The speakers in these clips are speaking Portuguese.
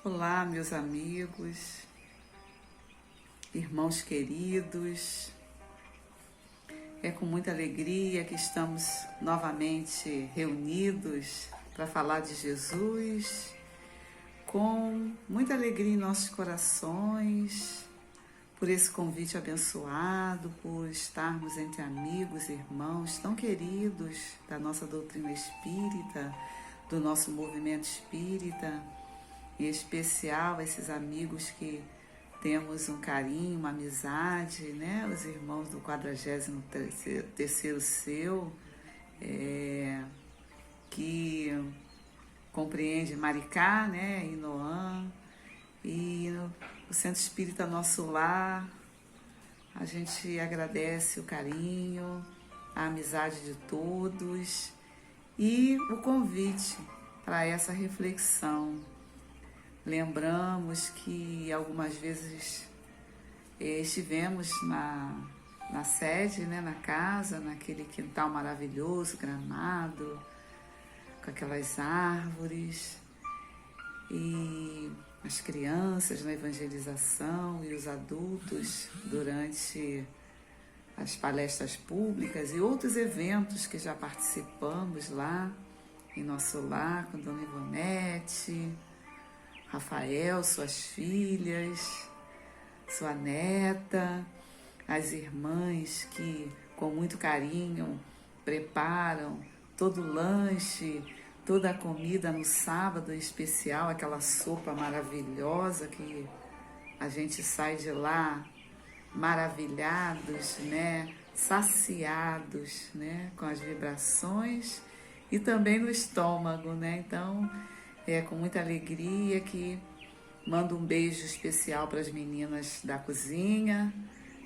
Olá, meus amigos, irmãos queridos. É com muita alegria que estamos novamente reunidos para falar de Jesus, com muita alegria em nossos corações, por esse convite abençoado, por estarmos entre amigos, irmãos tão queridos da nossa doutrina espírita, do nosso movimento espírita. Em especial esses amigos que temos um carinho, uma amizade, né? Os irmãos do 43º Seu, que compreende Maricá, né? Inoã, e o Centro Espírita Nosso Lar. A gente agradece o carinho, a amizade de todos e o convite para essa reflexão. Lembramos que algumas vezes estivemos na sede, né, na casa, naquele quintal maravilhoso, gramado, com aquelas árvores, e as crianças na evangelização e os adultos durante as palestras públicas e outros eventos que já participamos lá em nosso lar, com Dona Ivonete, Rafael, suas filhas, sua neta, as irmãs que com muito carinho preparam todo o lanche, toda a comida no sábado em especial, aquela sopa maravilhosa que a gente sai de lá maravilhados, né? Saciados, né? Com as vibrações e também no estômago, né? Então, é com muita alegria que mando um beijo especial para as meninas da cozinha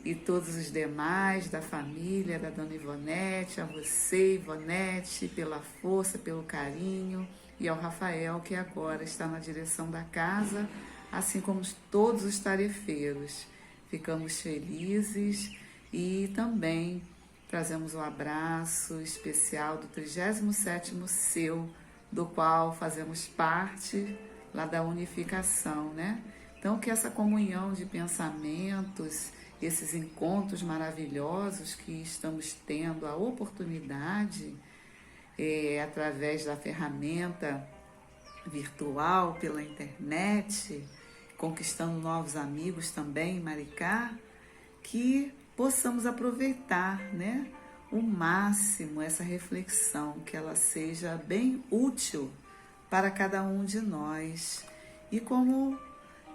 e todos os demais da família da Dona Ivonete, a você, Ivonete, pela força, pelo carinho, e ao Rafael, que agora está na direção da casa, assim como todos os tarefeiros. Ficamos felizes e também trazemos um abraço especial do 37º Seu, do qual fazemos parte lá da unificação, né? Então, que essa comunhão de pensamentos, esses encontros maravilhosos que estamos tendo a oportunidade, através da ferramenta virtual, pela internet, conquistando novos amigos também em Maricá, que possamos aproveitar, né? O máximo essa reflexão, que ela seja bem útil para cada um de nós. E como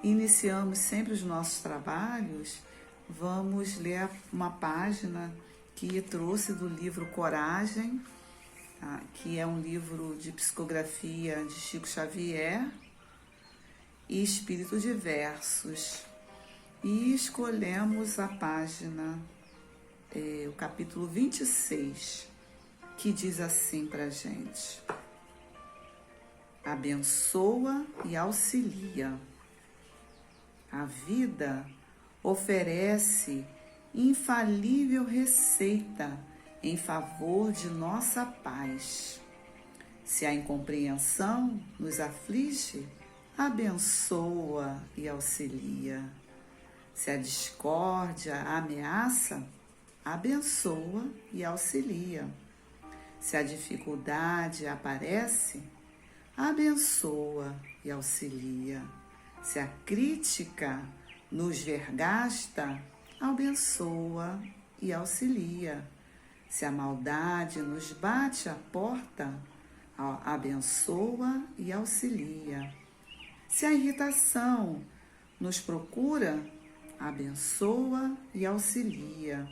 iniciamos sempre os nossos trabalhos, vamos ler uma página que trouxe do livro Coragem, tá? Que é um livro de psicografia de Chico Xavier e Espíritos Diversos. E escolhemos a página, o capítulo 26, que diz assim para a gente: abençoa e auxilia. A vida oferece infalível receita em favor de nossa paz. Se a incompreensão nos aflige, abençoa e auxilia. Se a discórdia ameaça, abençoa e auxilia. Se a dificuldade aparece, abençoa e auxilia. Se a crítica nos vergasta, abençoa e auxilia. Se a maldade nos bate à porta, abençoa e auxilia. Se a irritação nos procura, abençoa e auxilia.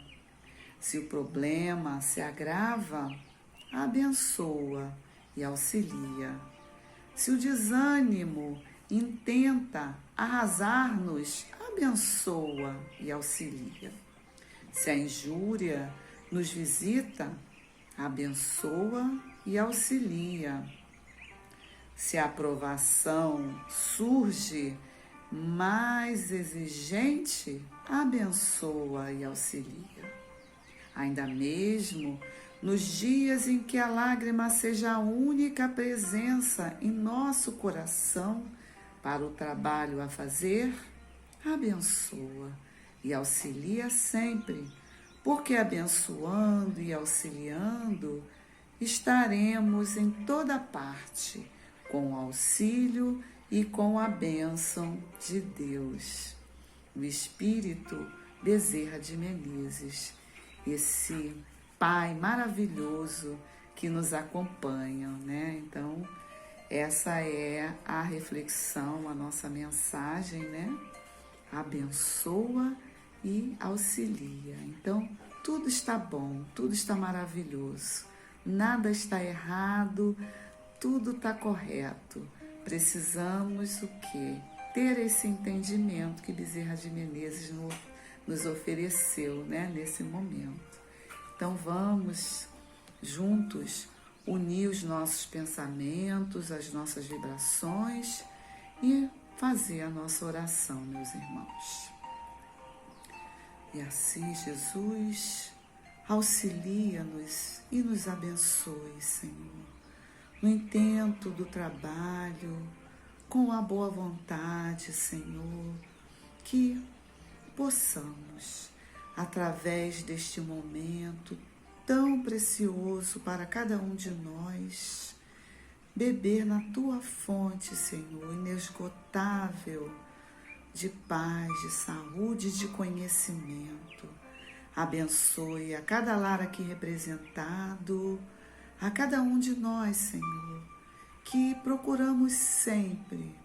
Se o problema se agrava, abençoa e auxilia. Se o desânimo intenta arrasar-nos, abençoa e auxilia. Se a injúria nos visita, abençoa e auxilia. Se a aprovação surge mais exigente, abençoa e auxilia. Ainda mesmo nos dias em que a lágrima seja a única presença em nosso coração, para o trabalho a fazer, abençoa e auxilia sempre, porque abençoando e auxiliando, estaremos em toda parte, com o auxílio e com a bênção de Deus. O Espírito Bezerra de Menezes, esse Pai maravilhoso que nos acompanha, né? Então, essa é a reflexão, a nossa mensagem, né? Abençoa e auxilia. Então, tudo está bom, tudo está maravilhoso, nada está errado, tudo está correto. Precisamos o quê? Ter esse entendimento que Bezerra de Menezes nos ofereceu, né, nesse momento. Então vamos juntos unir os nossos pensamentos, as nossas vibrações e fazer a nossa oração, meus irmãos. E assim, Jesus, auxilia-nos e nos abençoe, Senhor, no intento do trabalho, com a boa vontade, Senhor, que possamos, através deste momento tão precioso para cada um de nós, beber na Tua fonte, Senhor, inesgotável, de paz, de saúde, de conhecimento. Abençoe a cada lar aqui representado, a cada um de nós, Senhor, que procuramos sempre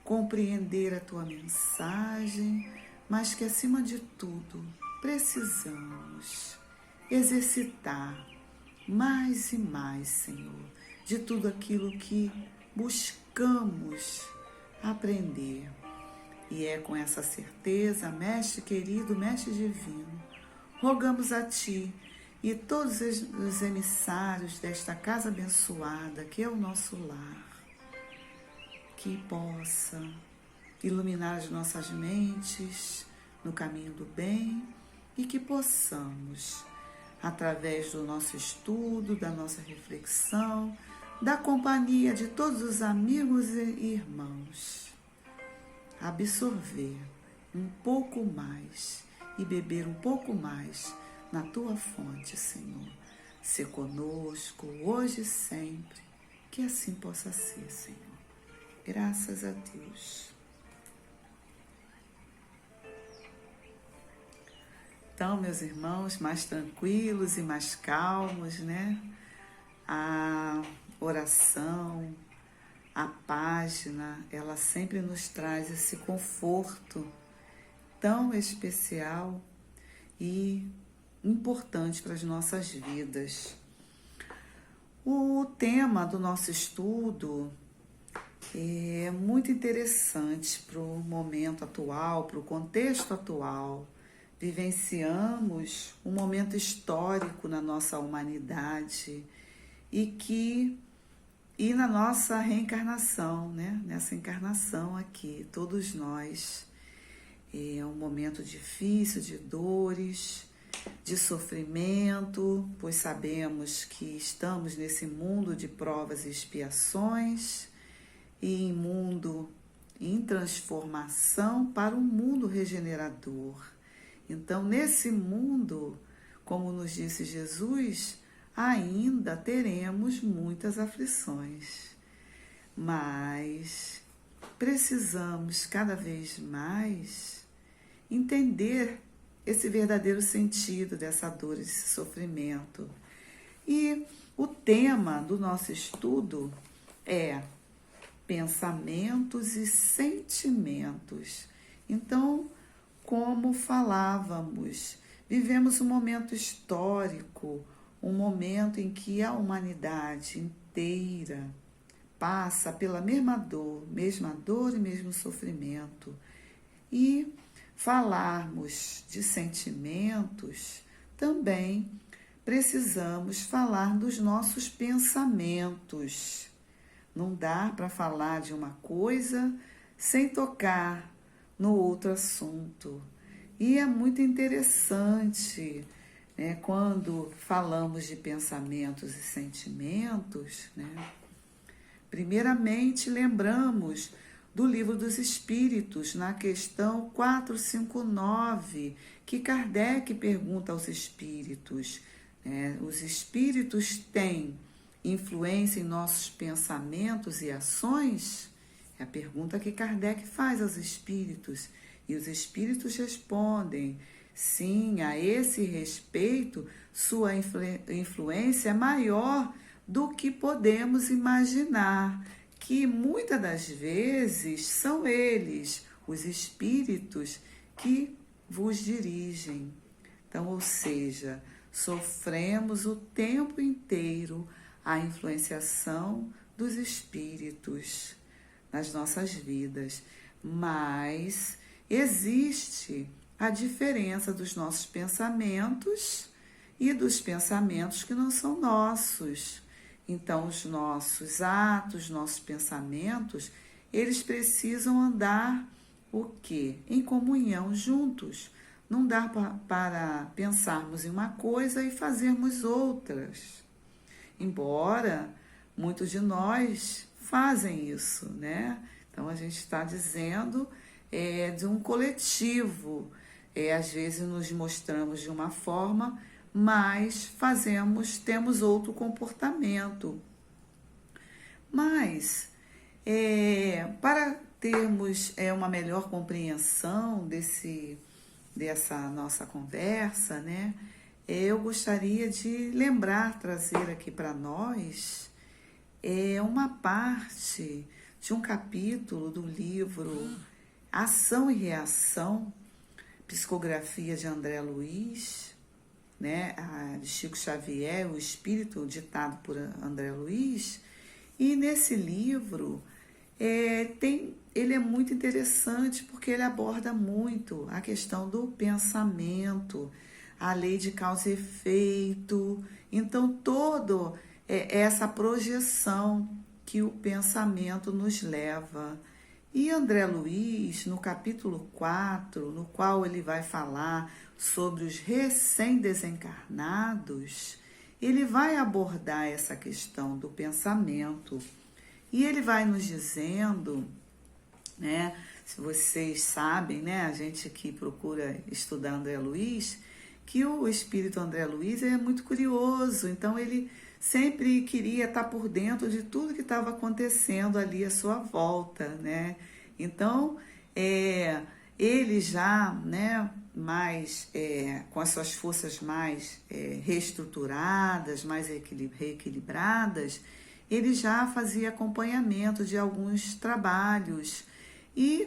compreender a Tua mensagem, mas que, acima de tudo, precisamos exercitar mais e mais, Senhor, de tudo aquilo que buscamos aprender. E é com essa certeza, Mestre querido, Mestre divino, rogamos a Ti e todos os emissários desta casa abençoada, que é o nosso lar, que possa iluminar as nossas mentes no caminho do bem e que possamos, através do nosso estudo, da nossa reflexão, da companhia de todos os amigos e irmãos, absorver um pouco mais e beber um pouco mais na Tua fonte, Senhor. Ser conosco hoje e sempre, que assim possa ser, Senhor. Graças a Deus. Então, meus irmãos, mais tranquilos e mais calmos, né? A oração, a página, ela sempre nos traz esse conforto tão especial e importante para as nossas vidas. O tema do nosso estudo é muito interessante para o momento atual, para o contexto atual. Vivenciamos um momento histórico na nossa humanidade e na nossa reencarnação, né? Nessa encarnação aqui, todos nós. É um momento difícil, de dores, de sofrimento, pois sabemos que estamos nesse mundo de provas e expiações e em mundo em transformação para um mundo regenerador. Então, nesse mundo, como nos disse Jesus, ainda teremos muitas aflições, mas precisamos cada vez mais entender esse verdadeiro sentido dessa dor, desse sofrimento. E o tema do nosso estudo é pensamentos e sentimentos. Então, como falávamos, vivemos um momento histórico, um momento em que a humanidade inteira passa pela mesma dor e mesmo sofrimento. E falarmos de sentimentos, também precisamos falar dos nossos pensamentos. Não dá para falar de uma coisa sem tocar no outro assunto. E é muito interessante, né, quando falamos de pensamentos e sentimentos, né? Primeiramente, lembramos do Livro dos Espíritos, na questão 459, que Kardec pergunta aos espíritos, né? Os espíritos têm influência em nossos pensamentos e ações? É a pergunta que Kardec faz aos espíritos. E os espíritos respondem: sim, a esse respeito, sua influência é maior do que podemos imaginar, que muitas das vezes são eles, os espíritos, que vos dirigem. Então, ou seja, sofremos o tempo inteiro a influenciação dos espíritos nas nossas vidas, mas existe a diferença dos nossos pensamentos e dos pensamentos que não são nossos. Então, os nossos atos, nossos pensamentos, eles precisam andar o quê? Em comunhão, juntos. Não dá para pensarmos em uma coisa e fazermos outras. Embora muitos de nós fazem isso, né? Então, a gente está dizendo de um coletivo. Às vezes nos mostramos de uma forma, mas temos outro comportamento. Mas, para termos uma melhor compreensão dessa nossa conversa, né? Eu gostaria de trazer aqui para nós uma parte de um capítulo do livro Ação e Reação, psicografia de André Luiz, né, de Chico Xavier, o espírito ditado por André Luiz. E nesse livro ele é muito interessante porque ele aborda muito a questão do pensamento, a lei de causa e efeito. Então, toda essa projeção que o pensamento nos leva. E André Luiz, no capítulo 4, no qual ele vai falar sobre os recém-desencarnados, ele vai abordar essa questão do pensamento. E ele vai nos dizendo, né, se vocês sabem, né, a gente que procura estudar André Luiz, que o espírito André Luiz é muito curioso, então ele sempre queria estar por dentro de tudo que estava acontecendo ali à sua volta, né? Então, ele já, né, com as suas forças mais reestruturadas, mais reequilibradas, ele já fazia acompanhamento de alguns trabalhos. E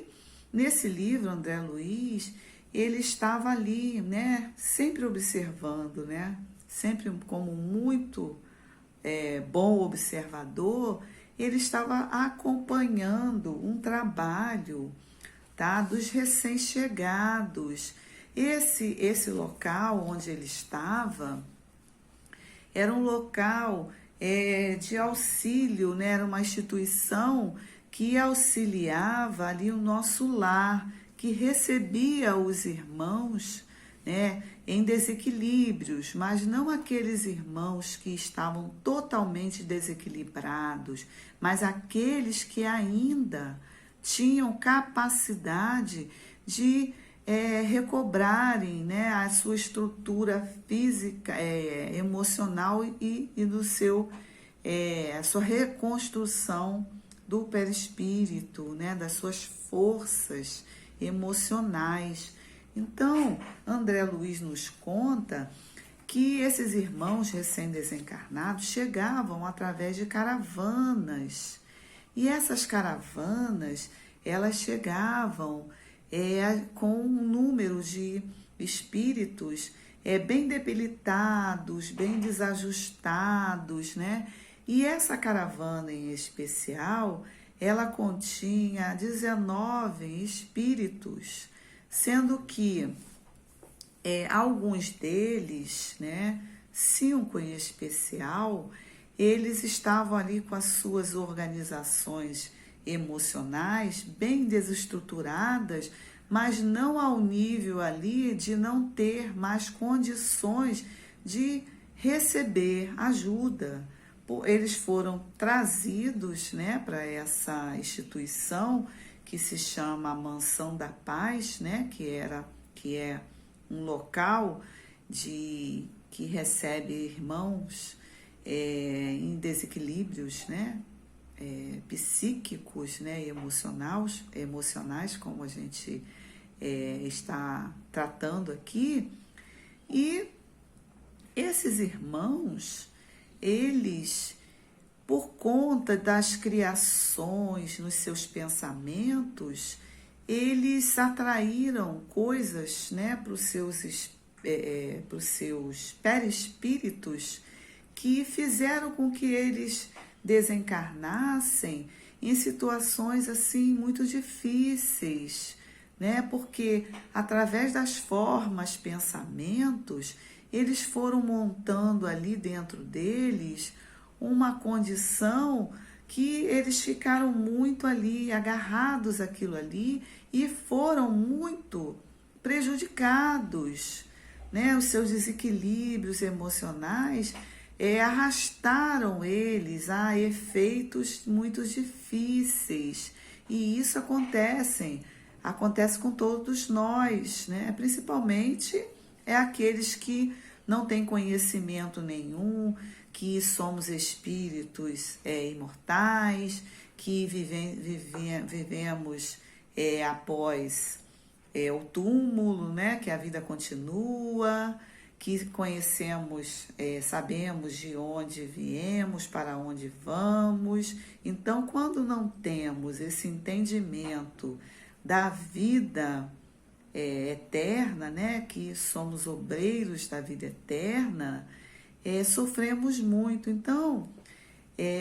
nesse livro, André Luiz, ele estava ali, né, sempre observando, né, sempre como muito bom observador, ele estava acompanhando um trabalho, tá, dos recém-chegados. Esse local onde ele estava era um local de auxílio, né? Era uma instituição que auxiliava ali o nosso lar, que recebia os irmãos, né, em desequilíbrios, mas não aqueles irmãos que estavam totalmente desequilibrados, mas aqueles que ainda tinham capacidade de recobrarem, né, a sua estrutura física, emocional e do a sua reconstrução do perispírito, né, das suas forças emocionais. Então, André Luiz nos conta que esses irmãos recém-desencarnados chegavam através de caravanas. E essas caravanas, elas chegavam com um número de espíritos bem debilitados, bem desajustados, né? E essa caravana em especial, ela continha 19 espíritos, sendo que alguns deles, né, 5 em especial, eles estavam ali com as suas organizações emocionais bem desestruturadas, mas não ao nível ali de não ter mais condições de receber ajuda. Eles foram trazidos, né, para essa instituição que se chama Mansão da Paz, né? Que é um local que recebe irmãos em desequilíbrios, né? Psíquicos, né? E emocionais, como a gente está tratando aqui. E esses irmãos, eles, por conta das criações nos seus pensamentos, eles atraíram coisas, né, para os seus perispíritos, que fizeram com que eles desencarnassem em situações assim muito difíceis, né? Porque através das formas, pensamentos, eles foram montando ali dentro deles uma condição que eles ficaram muito ali agarrados àquilo ali e foram muito prejudicados, né? Os seus desequilíbrios emocionais arrastaram eles a efeitos muito difíceis, e isso acontece com todos nós, né? Principalmente aqueles que não têm conhecimento nenhum, que somos espíritos imortais, que vivemos após o túmulo, né? Que a vida continua, que conhecemos, sabemos de onde viemos, para onde vamos. Então, quando não temos esse entendimento da vida eterna, né? Que somos obreiros da vida eterna, sofremos muito. Então,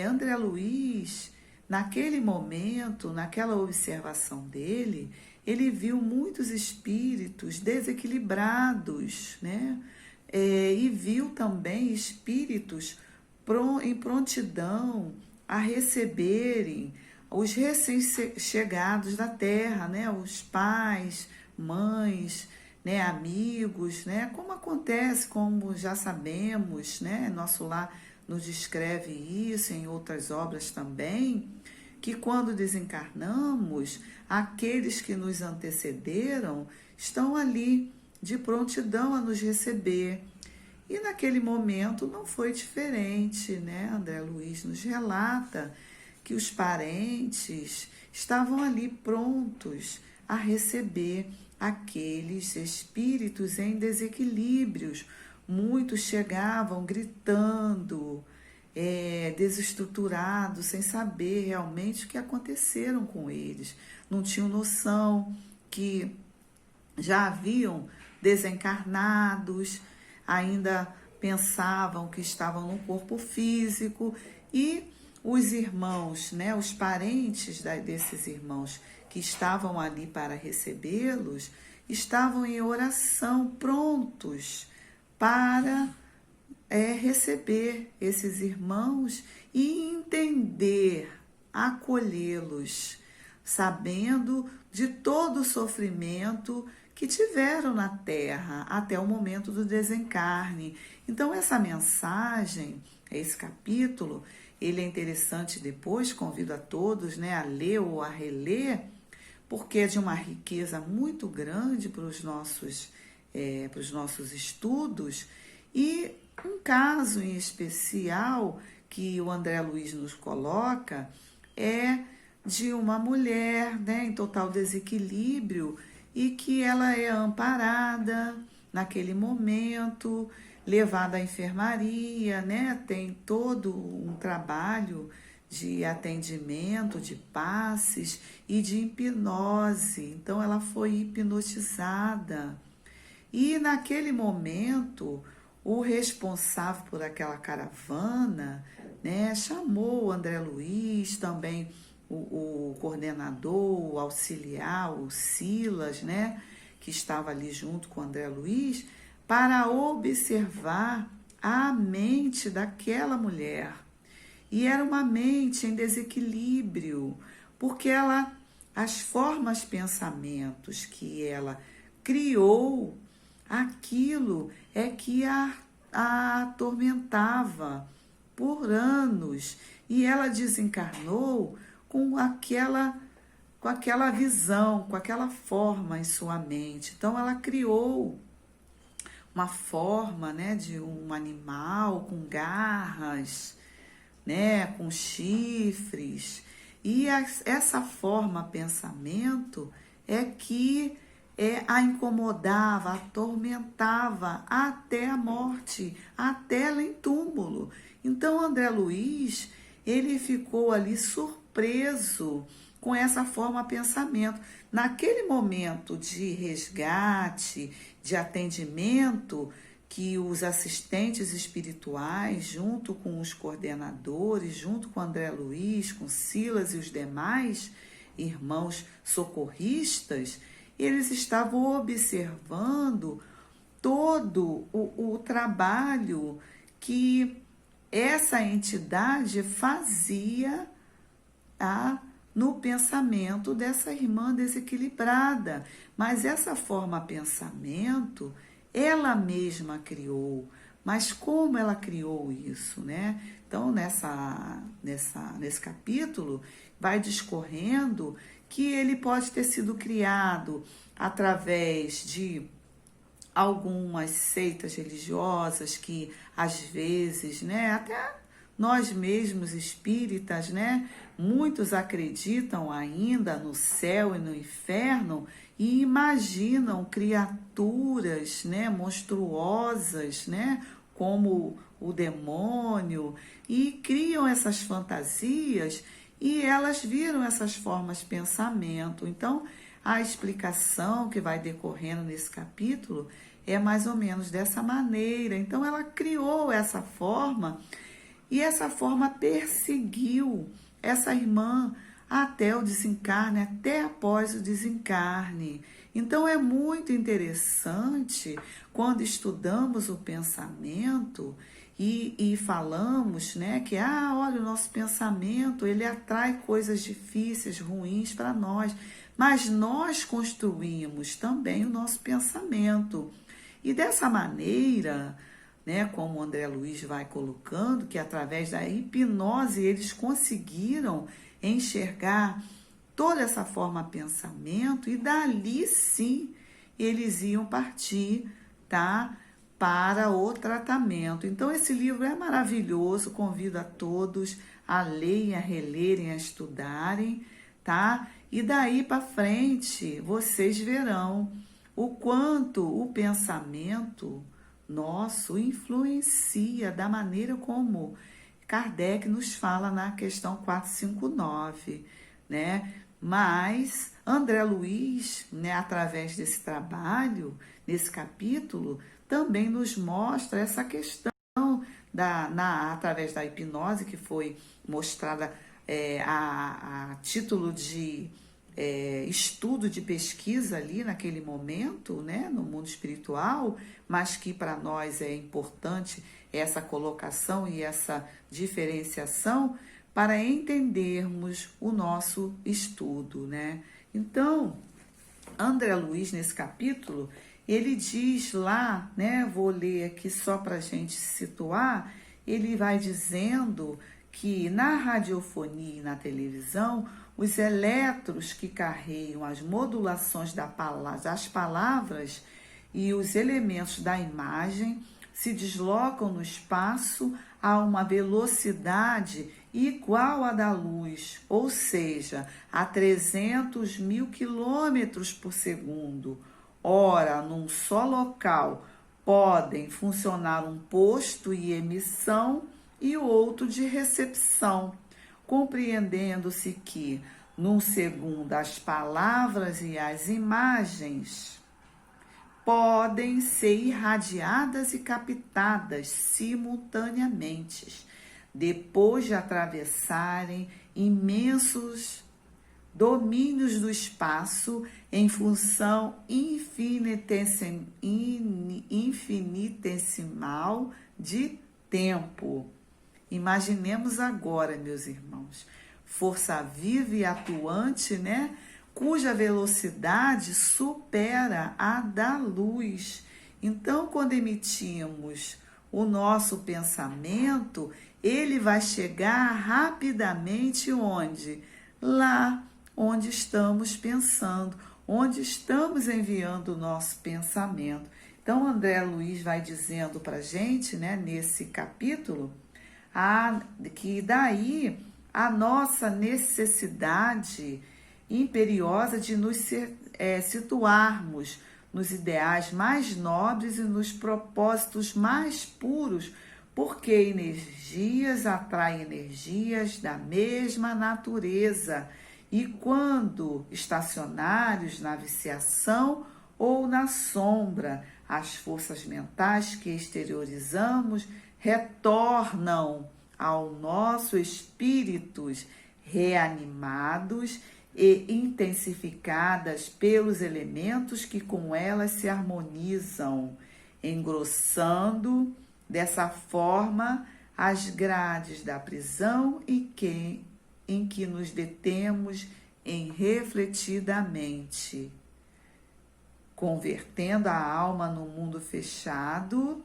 André Luiz, naquele momento, naquela observação dele, ele viu muitos espíritos desequilibrados, né? E viu também espíritos em prontidão a receberem os recém-chegados da Terra, né? Os pais, mães, né? Amigos, né? Como acontece, como já sabemos, né? Nosso Lar nos descreve isso, em outras obras também, que quando desencarnamos, aqueles que nos antecederam estão ali de prontidão a nos receber. E naquele momento não foi diferente, né? André Luiz nos relata que os parentes estavam ali prontos a receber aqueles espíritos em desequilíbrios. Muitos chegavam gritando, desestruturados, sem saber realmente o que aconteceram com eles. Não tinham noção que já haviam desencarnados, ainda pensavam que estavam no corpo físico, e os irmãos, né, os parentes desses irmãos que estavam ali para recebê-los, estavam em oração, prontos para receber esses irmãos e entender, acolhê-los, sabendo de todo o sofrimento que tiveram na Terra até o momento do desencarne. Então, essa mensagem, esse capítulo, ele é interessante depois, convido a todos, né, a ler ou a reler, porque é de uma riqueza muito grande para os nossos estudos. E um caso em especial que o André Luiz nos coloca é de uma mulher, né, em total desequilíbrio, e que ela é amparada naquele momento, levada à enfermaria, né? Tem todo um trabalho de atendimento, de passes e de hipnose. Então, ela foi hipnotizada. E naquele momento, o responsável por aquela caravana, né, chamou o André Luiz, também o coordenador, o auxiliar, o Silas, né, que estava ali junto com o André Luiz, para observar a mente daquela mulher. E era uma mente em desequilíbrio, porque as formas, pensamentos que ela criou, aquilo é que a atormentava por anos. E ela desencarnou com aquela com aquela visão, com aquela forma em sua mente. Então ela criou uma forma, né, de um animal com garras, né, com chifres. E essa forma pensamento é que a incomodava, atormentava até a morte, até ela em túmulo. Então André Luiz, ele ficou ali surpreso com essa forma pensamento. Naquele momento de resgate, de atendimento, que os assistentes espirituais, junto com os coordenadores, junto com André Luiz, com Silas e os demais irmãos socorristas, eles estavam observando todo o trabalho que essa entidade fazia no pensamento dessa irmã desequilibrada. Mas essa forma pensamento, ela mesma criou. Mas como ela criou isso, né? Então, nesse capítulo, vai discorrendo que ele pode ter sido criado através de algumas seitas religiosas que, às vezes, né, até nós mesmos espíritas, né, muitos acreditam ainda no céu e no inferno e imaginam criaturas, né, monstruosas, né, como o demônio, e criam essas fantasias e elas viram essas formas de pensamento. Então, a explicação que vai decorrendo nesse capítulo é mais ou menos dessa maneira. Então, ela criou essa forma e essa forma perseguiu essa irmã até o desencarne, até após o desencarne. Então, é muito interessante quando estudamos o pensamento e falamos, né, que, olha, o nosso pensamento, ele atrai coisas difíceis, ruins para nós, mas nós construímos também o nosso pensamento. E dessa maneira, né, como o André Luiz vai colocando, que através da hipnose eles conseguiram enxergar toda essa forma de pensamento e dali sim eles iam partir, tá, para o tratamento. Então esse livro é maravilhoso, convido a todos a lerem, a relerem, a estudarem, tá? E daí para frente vocês verão o quanto o pensamento nosso influencia da maneira como Kardec nos fala na questão 459, né? Mas André Luiz, né, através desse trabalho, nesse capítulo, também nos mostra essa questão através da hipnose que foi mostrada a título de estudo de pesquisa ali naquele momento, né, no mundo espiritual, mas que para nós é importante essa colocação e essa diferenciação para entendermos o nosso estudo, né? Então, André Luiz, nesse capítulo, ele diz lá, né, vou ler aqui só para a gente situar, ele vai dizendo que na radiofonia e na televisão, os elétrons que carregam as modulações das palavras e os elementos da imagem se deslocam no espaço a uma velocidade igual à da luz, ou seja, a 300 mil quilômetros por segundo. Ora, num só local podem funcionar um posto de emissão e o outro de recepção, compreendendo-se que, num segundo, as palavras e as imagens podem ser irradiadas e captadas simultaneamente, depois de atravessarem imensos domínios do espaço em função infinitesimal de tempo. Imaginemos agora, meus irmãos, força viva e atuante, né, cuja velocidade supera a da luz. Então, quando emitimos o nosso pensamento, ele vai chegar rapidamente onde? Lá onde estamos pensando, onde estamos enviando o nosso pensamento. Então, André Luiz vai dizendo para a gente, né, nesse capítulo, que daí a nossa necessidade imperiosa de nos situarmos nos ideais mais nobres e nos propósitos mais puros, porque energias atraem energias da mesma natureza, e quando estacionários na viciação ou na sombra, as forças mentais que exteriorizamos retornam ao nosso espíritos reanimados e intensificadas pelos elementos que com elas se harmonizam, engrossando dessa forma as grades da prisão em que nos detemos irrefletidamente, convertendo a alma no mundo fechado,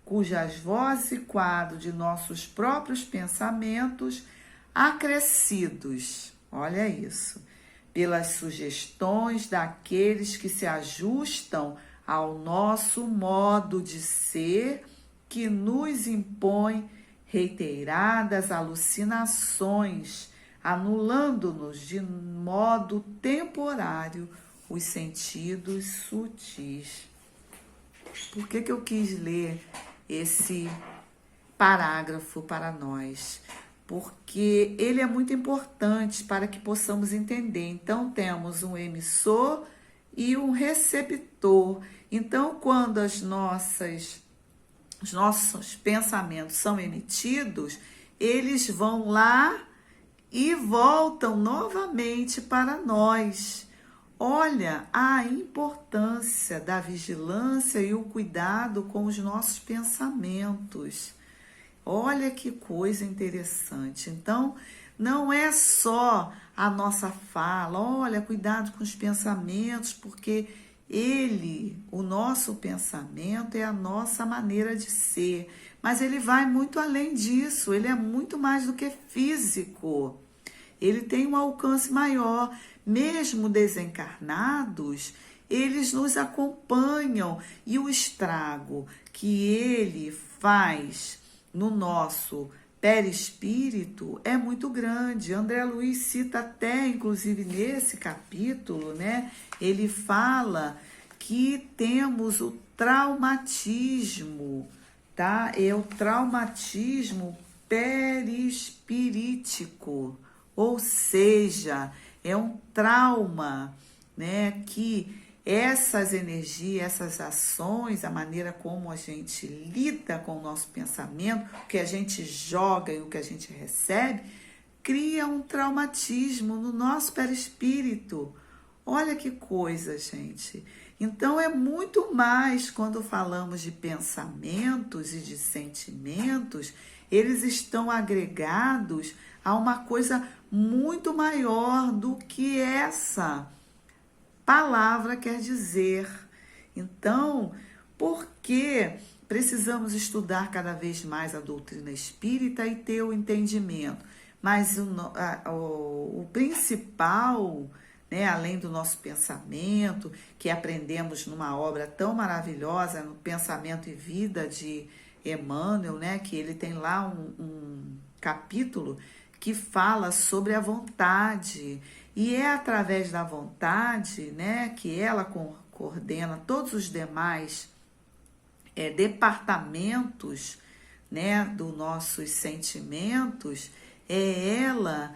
cujas vozes e quadro de nossos próprios pensamentos acrescidos, olha isso, pelas sugestões daqueles que se ajustam ao nosso modo de ser, que nos impõe reiteradas alucinações, anulando-nos de modo temporário os sentidos sutis. Por que eu quis ler esse parágrafo para nós? Porque ele é muito importante para que possamos entender. Então, temos um emissor e um receptor. Então, quando os nossos pensamentos são emitidos, eles vão lá e voltam novamente para nós. Olha a importância da vigilância e o cuidado com os nossos pensamentos. Olha que coisa interessante. Então, não é só a nossa fala, olha, cuidado com os pensamentos, porque o nosso pensamento é a nossa maneira de ser. Mas ele vai muito além disso, ele é muito mais do que físico. Ele tem um alcance maior. Mesmo desencarnados, eles nos acompanham, e o estrago que ele faz no nosso perispírito é muito grande. André Luiz cita até, inclusive nesse capítulo, né? Ele fala que temos o traumatismo, tá? É o traumatismo perispirítico, ou seja, é um trauma, né? Que essas energias, essas ações, a maneira como a gente lida com o nosso pensamento, o que a gente joga e o que a gente recebe, cria um traumatismo no nosso perispírito. Olha que coisa, gente. Então, é muito mais quando falamos de pensamentos e de sentimentos, eles estão agregados a uma coisa muito maior do que essa palavra quer dizer. Então, por que precisamos estudar cada vez mais a doutrina espírita e ter o entendimento? Mas o principal, né, além do nosso pensamento, que aprendemos numa obra tão maravilhosa, no Pensamento e Vida de Emmanuel, né, que ele tem lá um capítulo que fala sobre a vontade. E é através da vontade, né, que ela coordena todos os demais departamentos, né, dos nossos sentimentos. Ela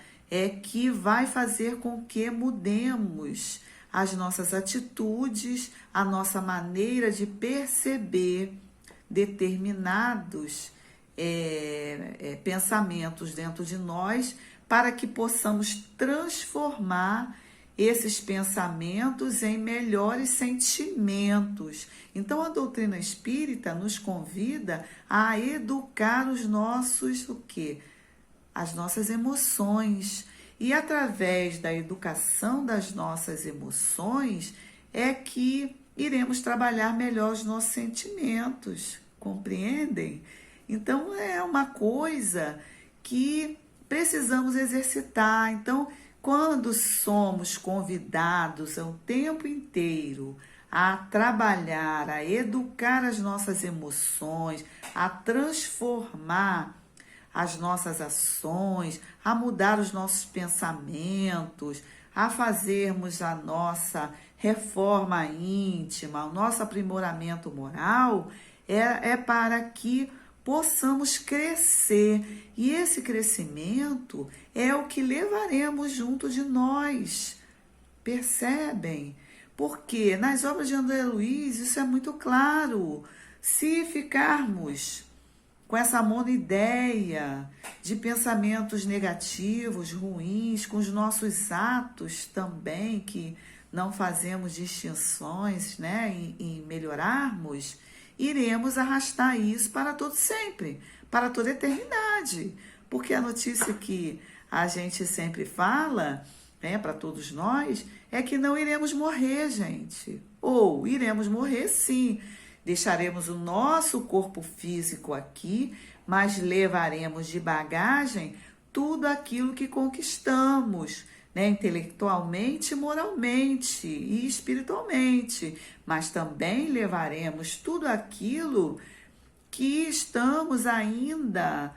que vai fazer com que mudemos as nossas atitudes, a nossa maneira de perceber determinados pensamentos dentro de nós, para que possamos transformar esses pensamentos em melhores sentimentos. Então, a doutrina espírita nos convida a educar os nossos, as nossas emoções. E através da educação das nossas emoções é que iremos trabalhar melhor os nossos sentimentos, compreendem? Então, é uma coisa que precisamos exercitar. Então, Quando somos convidados o tempo inteiro a trabalhar, a educar as nossas emoções, a transformar as nossas ações, a mudar os nossos pensamentos, a fazermos a nossa reforma íntima, o nosso aprimoramento moral, é para que possamos crescer. E esse crescimento é o que levaremos junto de nós. Percebem? Porque nas obras de André Luiz isso é muito claro. Se ficarmos com essa monoideia de pensamentos negativos, ruins, com os nossos atos também, que não fazemos distinções, né, em melhorarmos, iremos arrastar isso para todo sempre, para toda a eternidade. Porque a notícia que a gente sempre fala, né, para todos nós, é que não iremos morrer, gente. Ou iremos morrer sim. Deixaremos o nosso corpo físico aqui, mas levaremos de bagagem tudo aquilo que conquistamos, né? Intelectualmente, moralmente e espiritualmente. Mas também levaremos tudo aquilo que estamos ainda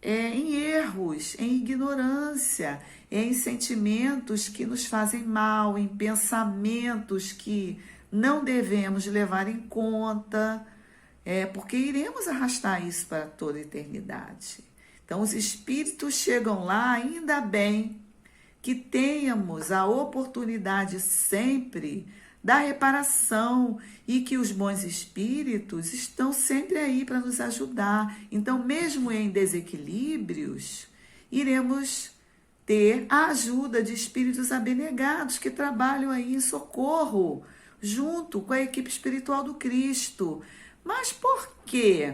em erros, em ignorância, em sentimentos que nos fazem mal, em pensamentos que não devemos levar em conta, porque iremos arrastar isso para toda a eternidade. Então, os espíritos chegam lá, ainda bem que tenhamos a oportunidade sempre da reparação e que os bons espíritos estão sempre aí para nos ajudar. Então, mesmo em desequilíbrios, iremos ter a ajuda de espíritos abnegados que trabalham aí em socorro, junto com a equipe espiritual do Cristo. Mas por que,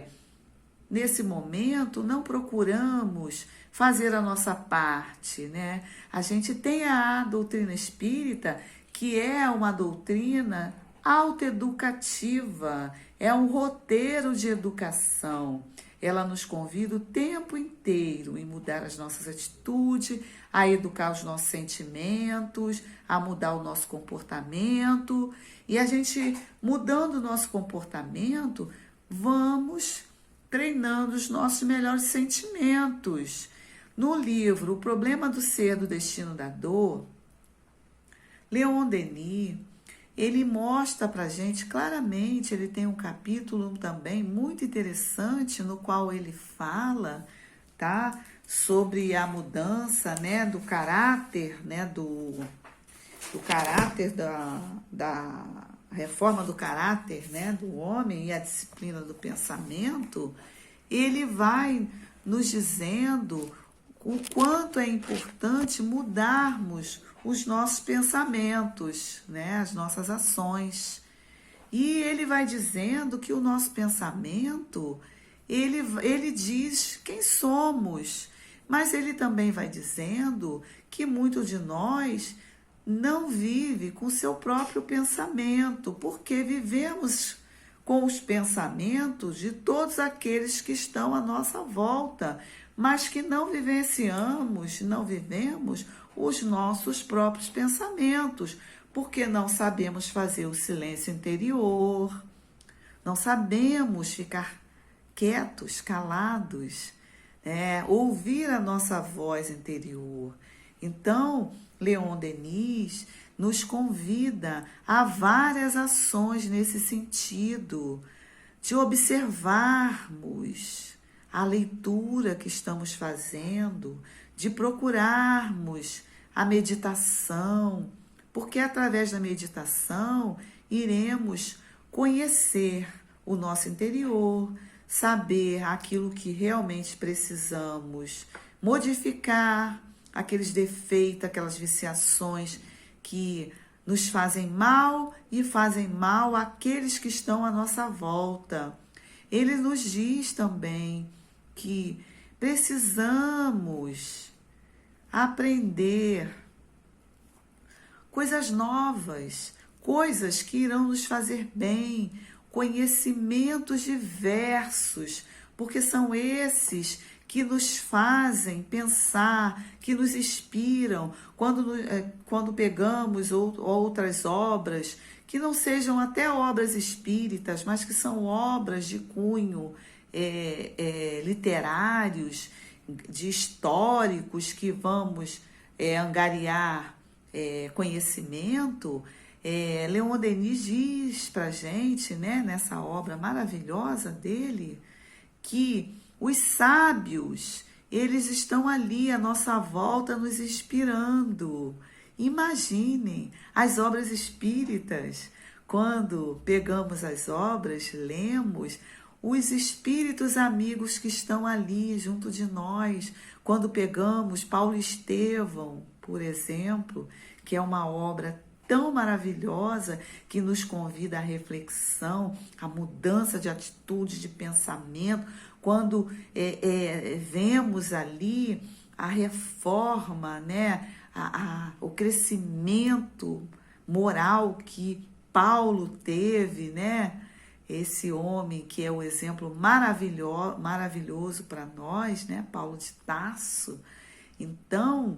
nesse momento, não procuramos fazer a nossa parte, né? A gente tem a doutrina espírita, que é uma doutrina autoeducativa, é um roteiro de educação. Ela nos convida o tempo inteiro em mudar as nossas atitudes, a educar os nossos sentimentos, a mudar o nosso comportamento. E a gente, mudando o nosso comportamento, vamos treinando os nossos melhores sentimentos. No livro O Problema do Ser, do Destino da Dor, Leon Denis, ele mostra para a gente claramente, ele tem um capítulo também muito interessante no qual ele fala, tá, sobre a mudança, né, do caráter, né, do caráter da reforma do caráter, né, do homem e a disciplina do pensamento. Ele vai nos dizendo o quanto é importante mudarmos os nossos pensamentos, né, as nossas ações. E ele vai dizendo que o nosso pensamento, ele diz quem somos, mas ele também vai dizendo que muitos de nós não vive com seu próprio pensamento, porque vivemos com os pensamentos de todos aqueles que estão à nossa volta, mas que não vivenciamos, não vivemos os nossos próprios pensamentos, porque não sabemos fazer o silêncio interior, não sabemos ficar quietos, calados, ouvir a nossa voz interior. Então, Leon Denis nos convida a várias ações nesse sentido, de observarmos a leitura que estamos fazendo, de procurarmos a meditação, porque através da meditação iremos conhecer o nosso interior, saber aquilo que realmente precisamos modificar, aqueles defeitos, aquelas viciações que nos fazem mal e fazem mal àqueles que estão à nossa volta. Ele nos diz também que precisamos aprender coisas novas, coisas que irão nos fazer bem, conhecimentos diversos, porque são esses que nos fazem pensar, que nos inspiram, quando pegamos outras obras, que não sejam até obras espíritas, mas que são obras de cunho literários, de históricos, que vamos angariar conhecimento. Leon Denis diz para a gente, né, nessa obra maravilhosa dele, que os sábios, eles estão ali à nossa volta nos inspirando. Imaginem as obras espíritas. Quando pegamos as obras, lemos, os espíritos amigos que estão ali junto de nós. Quando pegamos Paulo Estevão, por exemplo, que é uma obra tão maravilhosa, que nos convida à reflexão, à mudança de atitude, de pensamento, quando vemos ali a reforma, né, o crescimento moral que Paulo teve, né, esse homem que é o exemplo maravilhoso para nós, né, Paulo de Tarso. Então,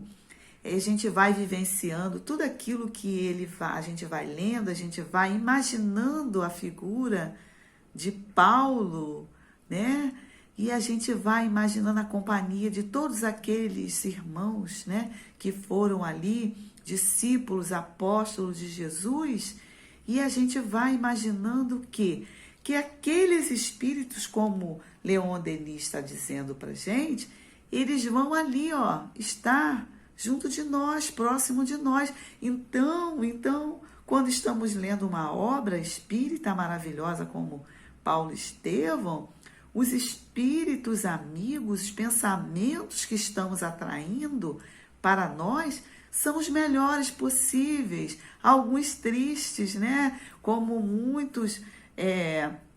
a gente vai vivenciando tudo aquilo que a gente vai lendo, a gente vai imaginando a figura de Paulo, né? E a gente vai imaginando a companhia de todos aqueles irmãos, né, que foram ali, discípulos, apóstolos de Jesus, e a gente vai imaginando que aqueles espíritos, como Leon Denis está dizendo para a gente, eles vão ali, estar junto de nós, próximo de nós. Então, quando estamos lendo uma obra espírita maravilhosa como Paulo Estevão, os espíritos amigos, os pensamentos que estamos atraindo para nós são os melhores possíveis. Alguns tristes, né? Como muitos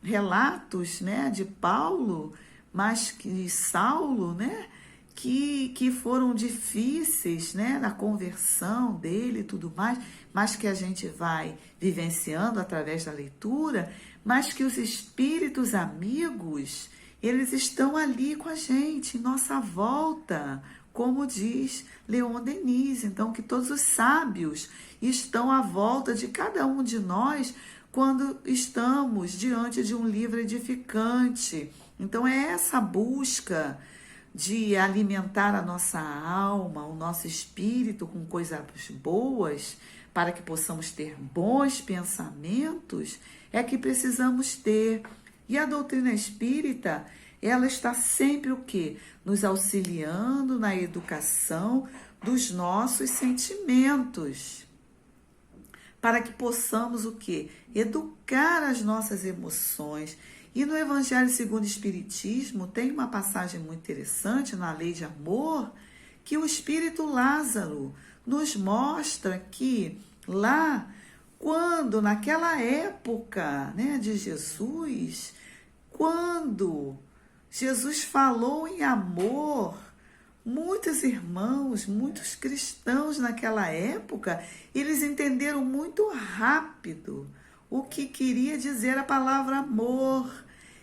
relatos, né, de Paulo, mas que Saulo, né? Que foram difíceis, né, na conversão dele e tudo mais, mas que a gente vai vivenciando através da leitura, mas que os espíritos amigos, eles estão ali com a gente, em nossa volta, como diz Leon Denis. Então, que todos os sábios estão à volta de cada um de nós quando estamos diante de um livro edificante. Então, é essa busca de alimentar a nossa alma, o nosso espírito com coisas boas, para que possamos ter bons pensamentos, é que precisamos ter. E a doutrina espírita, ela está sempre o quê? Nos auxiliando na educação dos nossos sentimentos, para que possamos o quê? Educar as nossas emoções. E no Evangelho segundo o Espiritismo tem uma passagem muito interessante na Lei de Amor, que o Espírito Lázaro nos mostra que lá, quando naquela época, né, de Jesus, quando Jesus falou em amor, muitos irmãos, muitos cristãos naquela época, eles entenderam muito rápido o que queria dizer a palavra amor.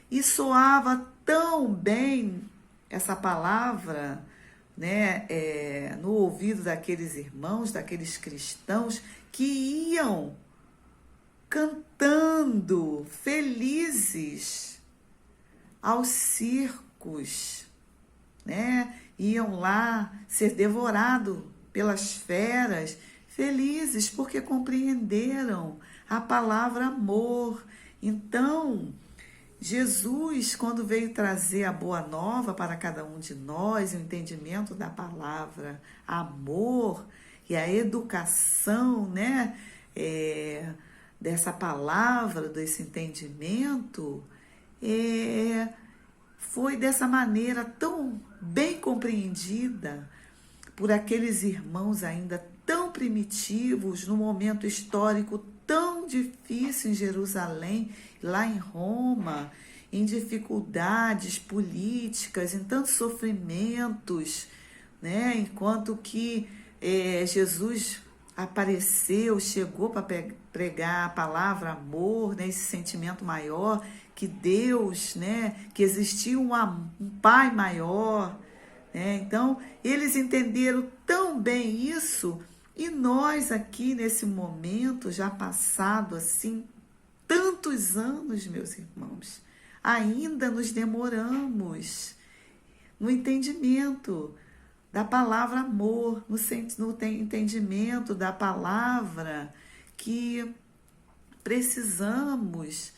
E soava tão bem essa palavra, né, no ouvido daqueles irmãos, daqueles cristãos, que iam cantando, felizes, aos circos, né? Iam lá ser devorados pelas feras, felizes porque compreenderam a palavra amor. Então, Jesus, quando veio trazer a boa nova para cada um de nós, o entendimento da palavra amor e a educação, né, dessa palavra, desse entendimento, foi dessa maneira tão bem compreendida por aqueles irmãos ainda tão primitivos, num momento histórico tão difícil em Jerusalém, lá em Roma, em dificuldades políticas, em tantos sofrimentos, né? Enquanto que Jesus apareceu, chegou para pregar a palavra amor, né? Esse sentimento maior, que Deus, né? Que existia um Pai maior, Então, eles entenderam tão bem isso, e nós aqui nesse momento, já passado assim, tantos anos, meus irmãos, ainda nos demoramos no entendimento da palavra amor, no entendimento da palavra que precisamos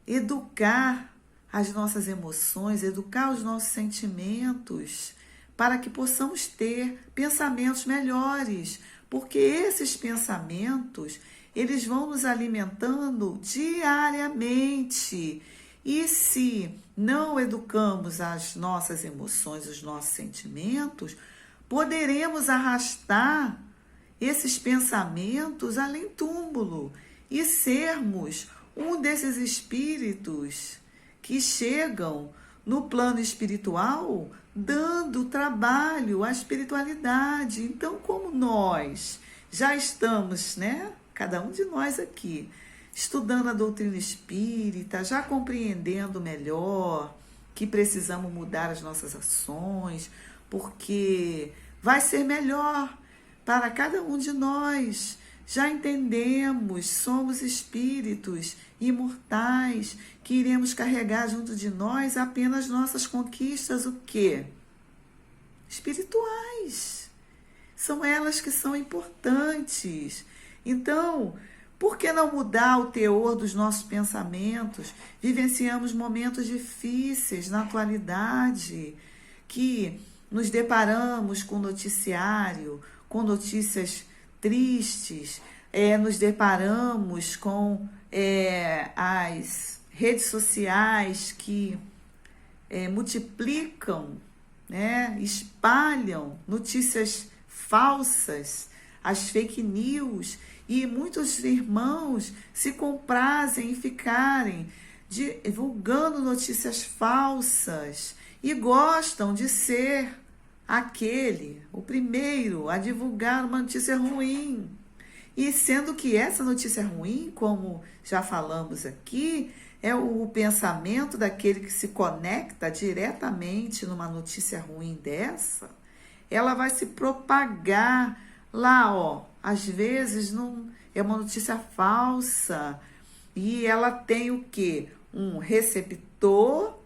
educar as nossas emoções, educar os nossos sentimentos, para que possamos ter pensamentos melhores, porque esses pensamentos, eles vão nos alimentando diariamente. E se não educamos as nossas emoções, os nossos sentimentos, poderemos arrastar esses pensamentos além túmulo e sermos um desses espíritos que chegam no plano espiritual dando trabalho à espiritualidade. Então, como nós já estamos, cada um de nós aqui, estudando a doutrina espírita, já compreendendo melhor que precisamos mudar as nossas ações, porque vai ser melhor para cada um de nós. Já entendemos, somos espíritos imortais, que iremos carregar junto de nós apenas nossas conquistas, o quê? Espirituais. São elas que são importantes. Então, por que não mudar o teor dos nossos pensamentos? Vivenciamos momentos difíceis na atualidade, que nos deparamos com noticiário, com notícias tristes, nos deparamos com as redes sociais que multiplicam, espalham notícias falsas, as fake news, e muitos irmãos se comprazem em ficarem divulgando notícias falsas e gostam de ser o primeiro a divulgar uma notícia ruim. E sendo que essa notícia ruim, como já falamos aqui, é o pensamento daquele que se conecta diretamente numa notícia ruim dessa, ela vai se propagar lá, às vezes não é uma notícia falsa, e ela tem o quê? Um receptor,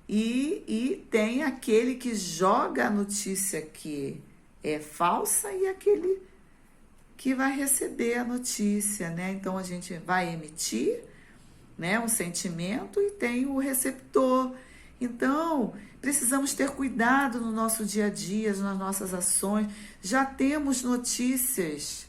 E tem aquele que joga a notícia que é falsa e aquele que vai receber a notícia, Então, a gente vai emitir, um sentimento e tem o receptor. Então, precisamos ter cuidado no nosso dia a dia, nas nossas ações. Já temos notícias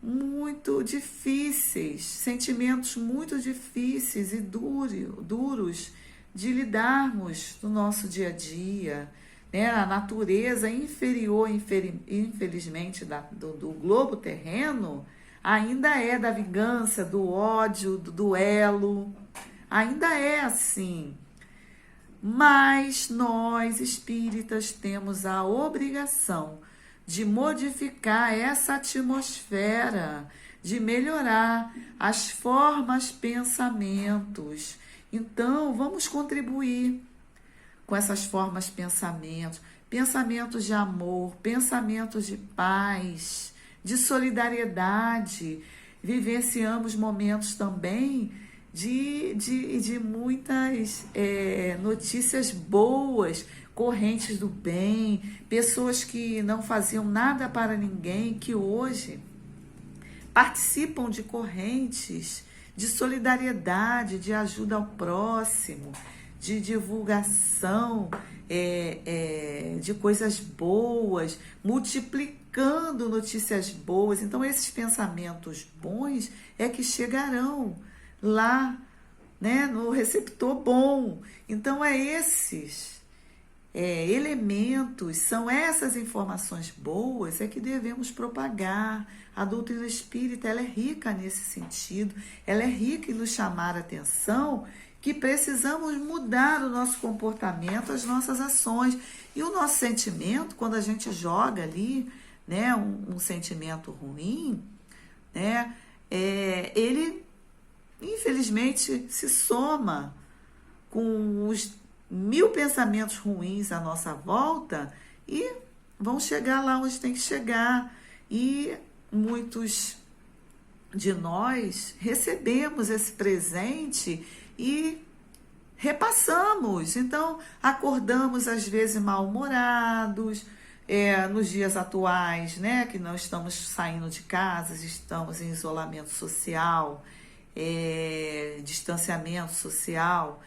muito difíceis, sentimentos muito difíceis e duros de lidarmos no nosso dia a dia. A natureza inferior, infelizmente, do globo terreno, ainda é da vingança, do ódio, do duelo, ainda é assim. Mas nós, espíritas, temos a obrigação de modificar essa atmosfera, de melhorar as formas, pensamentos. Então, vamos contribuir com essas formas, pensamentos de amor, pensamentos de paz, de solidariedade. Vivenciamos momentos também de muitas notícias boas, correntes do bem, pessoas que não faziam nada para ninguém, que hoje participam de correntes de solidariedade, de ajuda ao próximo, de divulgação de coisas boas, multiplicando notícias boas. Então, esses pensamentos bons é que chegarão lá, no receptor bom. Então, esses elementos, são essas informações boas que devemos propagar. A doutrina espírita, ela é rica nesse sentido, ela é rica em nos chamar a atenção que precisamos mudar o nosso comportamento, as nossas ações. E o nosso sentimento, quando a gente joga ali, um sentimento ruim, ele, infelizmente, se soma com os 1000 pensamentos ruins à nossa volta e vão chegar lá onde tem que chegar. E muitos de nós recebemos esse presente e repassamos. Então, acordamos às vezes mal-humorados, nos dias atuais, né, que não estamos saindo de casa, estamos em isolamento social, distanciamento social,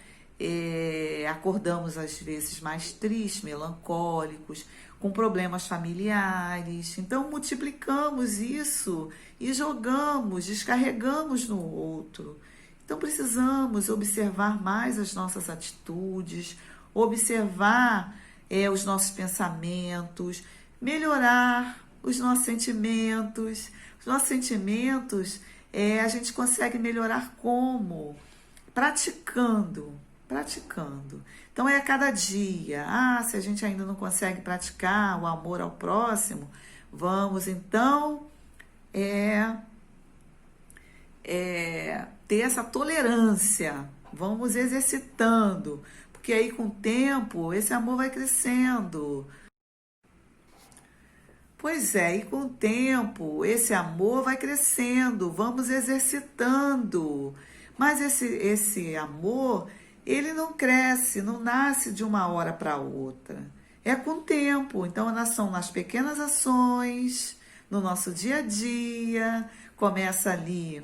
acordamos às vezes mais tristes, melancólicos, com problemas familiares. Então, multiplicamos isso e jogamos, descarregamos no outro. Então, precisamos observar mais as nossas atitudes, observar os nossos pensamentos, melhorar os nossos sentimentos. Os nossos sentimentos a gente consegue melhorar como? Praticando. Então, é a cada dia. Se a gente ainda não consegue praticar o amor ao próximo, vamos então ter essa tolerância, vamos exercitando, porque aí com o tempo esse amor vai crescendo. Pois é, e com o tempo esse amor vai crescendo, vamos exercitando. Mas esse amor, ele não cresce, não nasce de uma hora para outra. É com o tempo. Então, são nas pequenas ações, no nosso dia a dia, começa ali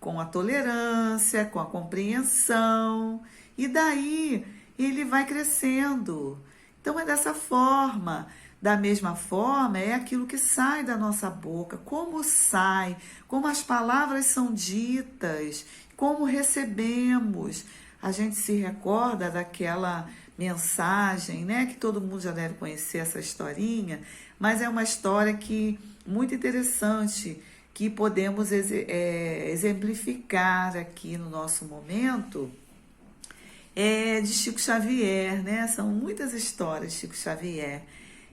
com a tolerância, com a compreensão, e daí ele vai crescendo. Então é dessa forma. Da mesma forma, é aquilo que sai da nossa boca, como sai, como as palavras são ditas, como recebemos. A gente se recorda daquela mensagem, né, que todo mundo já deve conhecer essa historinha, mas é uma história muito interessante, que podemos exemplificar aqui no nosso momento, de Chico Xavier, né? São muitas histórias de Chico Xavier.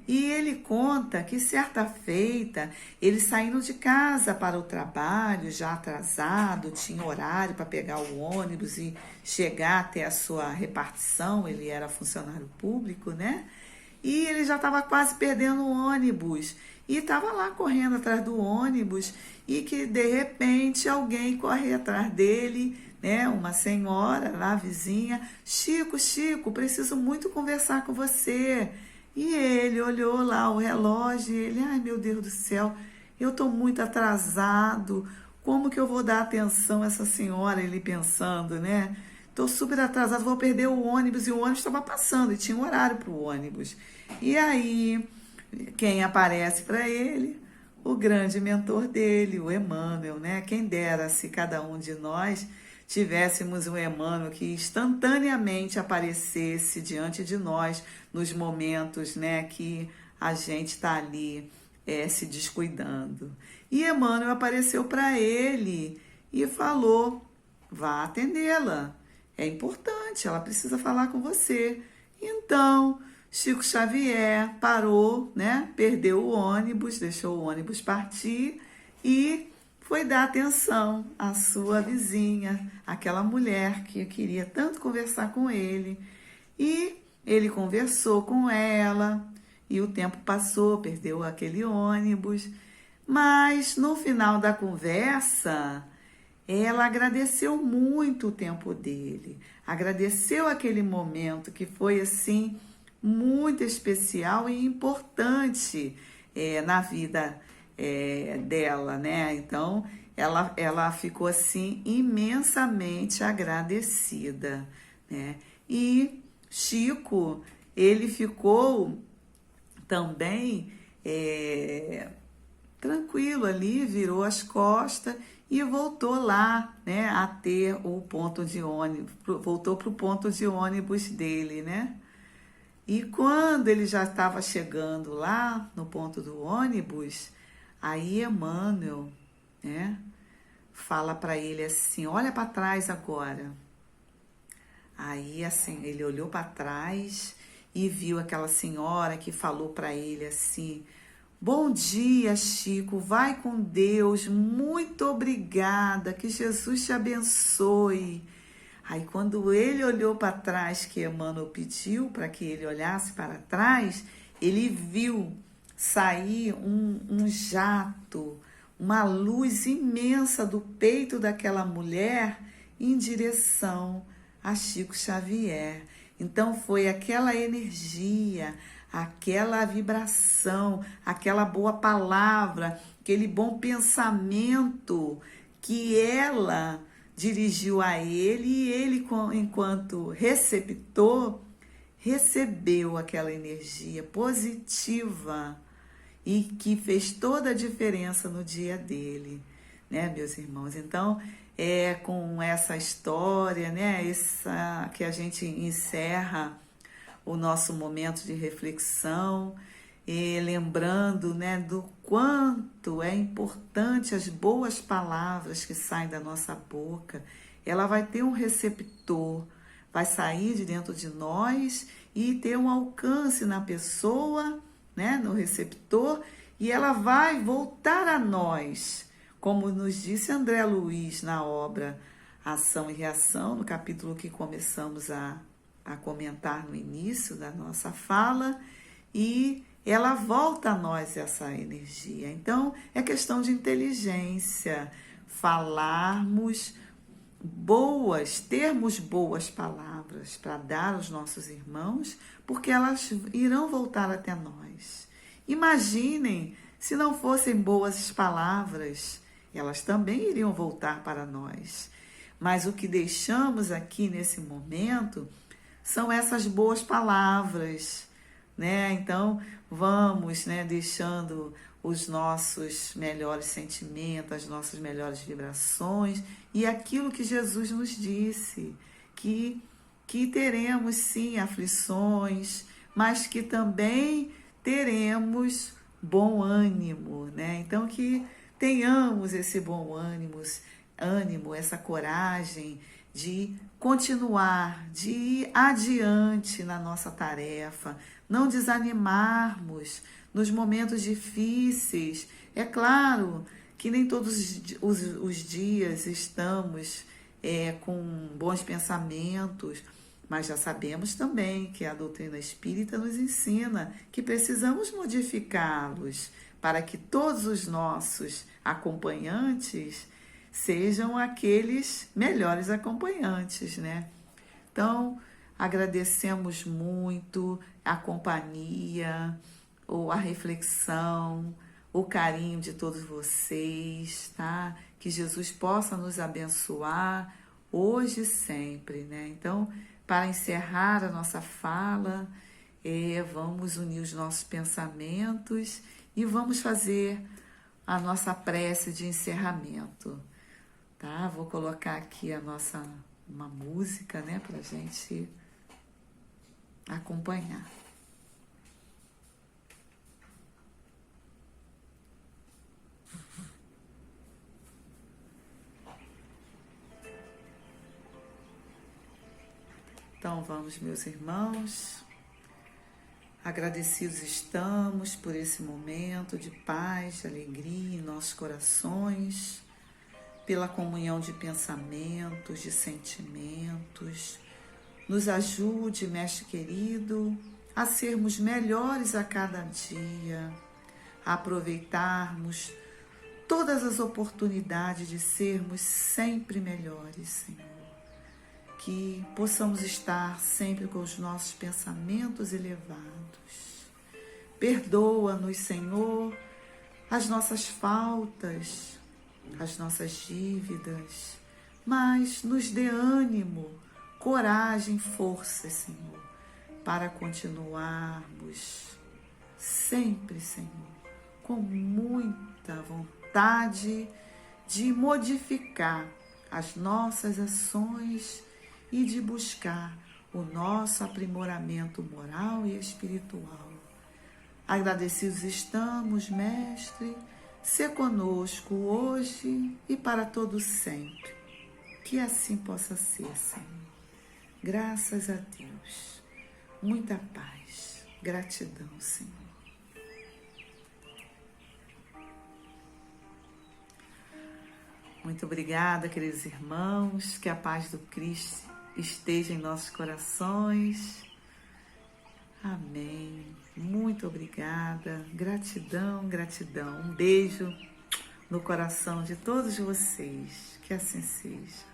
E ele conta que certa feita, ele saindo de casa para o trabalho, já atrasado, tinha horário para pegar o ônibus e chegar até a sua repartição, ele era funcionário público, né? E ele já estava quase perdendo o ônibus. E estava lá correndo atrás do ônibus e que, de repente, alguém corre atrás dele, né? Uma senhora lá, vizinha. Chico, preciso muito conversar com você. E ele olhou lá o relógio e ele, ai meu Deus do céu, eu estou muito atrasado. Como que eu vou dar atenção a essa senhora? Ele pensando, né? Estou super atrasado, vou perder o ônibus. E o ônibus estava passando e tinha um horário para o ônibus. E aí, quem aparece para ele? O grande mentor dele, o Emmanuel, né? Quem dera se cada um de nós tivéssemos um Emmanuel que instantaneamente aparecesse diante de nós nos momentos, né, que a gente está ali se descuidando. E Emmanuel apareceu para ele e falou, vá atendê-la, é importante, ela precisa falar com você. Então, Chico Xavier parou, né, perdeu o ônibus, deixou o ônibus partir e foi dar atenção à sua vizinha, aquela mulher que queria tanto conversar com ele. E ele conversou com ela, e o tempo passou, perdeu aquele ônibus. Mas no final da conversa, ela agradeceu muito o tempo dele, agradeceu aquele momento que foi assim muito especial e importante na vida dela, né? Então, ela ficou assim imensamente agradecida, né? E Chico, ele ficou também tranquilo ali, virou as costas e voltou lá, né, a ter o ponto de ônibus, voltou para o ponto de ônibus dele, né? E quando ele já estava chegando lá no ponto do ônibus, aí Emmanuel, né, fala para ele assim, olha para trás agora. Aí assim, ele olhou para trás e viu aquela senhora que falou para ele assim, bom dia, Chico, vai com Deus, muito obrigada, que Jesus te abençoe. Aí quando ele olhou para trás, que Emmanuel pediu para que ele olhasse para trás, ele viu sair um jato, uma luz imensa do peito daquela mulher em direção a Chico Xavier. Então foi aquela energia, aquela vibração, aquela boa palavra, aquele bom pensamento que ela dirigiu a ele, e ele, enquanto receptor, recebeu aquela energia positiva e que fez toda a diferença no dia dele, né, meus irmãos? Então, é com essa história, né, essa que a gente encerra o nosso momento de reflexão, e lembrando, né, do quanto é importante as boas palavras que saem da nossa boca. Ela vai ter um receptor, vai sair de dentro de nós e ter um alcance na pessoa, né, no receptor, e ela vai voltar a nós, como nos disse André Luiz na obra Ação e Reação, no capítulo que começamos a comentar no início da nossa fala, e ela volta a nós essa energia. Então, é questão de inteligência, falarmos termos boas palavras para dar aos nossos irmãos, porque elas irão voltar até nós. Imaginem, se não fossem boas palavras, elas também iriam voltar para nós. Mas o que deixamos aqui nesse momento são essas boas palavras, né? Então, vamos, né, deixando os nossos melhores sentimentos, as nossas melhores vibrações e aquilo que Jesus nos disse, que teremos sim aflições, mas que também teremos bom ânimo, né? Então, que tenhamos esse bom ânimo, essa coragem de continuar, de ir adiante na nossa tarefa, não desanimarmos nos momentos difíceis. É claro que nem todos os dias estamos com bons pensamentos, mas já sabemos também que a doutrina espírita nos ensina que precisamos modificá-los para que todos os nossos acompanhantes sejam aqueles melhores acompanhantes, né? Então, agradecemos muito a companhia, ou a reflexão, o carinho de todos vocês, tá? Que Jesus possa nos abençoar hoje e sempre, né? Então, para encerrar a nossa fala, vamos unir os nossos pensamentos e vamos fazer a nossa prece de encerramento, tá? Vou colocar aqui uma música, né, para a gente acompanhar. Então vamos, meus irmãos, agradecidos estamos por esse momento de paz, de alegria em nossos corações, pela comunhão de pensamentos, de sentimentos. Nos ajude, Mestre querido, a sermos melhores a cada dia, a aproveitarmos todas as oportunidades de sermos sempre melhores, Senhor. Que possamos estar sempre com os nossos pensamentos elevados. Perdoa-nos, Senhor, as nossas faltas, as nossas dívidas, mas nos dê ânimo, coragem, força, Senhor, para continuarmos sempre, Senhor, com muita vontade de modificar as nossas ações e de buscar o nosso aprimoramento moral e espiritual. Agradecidos estamos, Mestre, se conosco hoje e para todo sempre. Que assim possa ser, Senhor. Graças a Deus. Muita paz. Gratidão, Senhor. Muito obrigada, queridos irmãos. Que a paz do Cristo esteja em nossos corações. Amém. Muito obrigada. Gratidão, gratidão. Um beijo no coração de todos vocês. Que assim seja.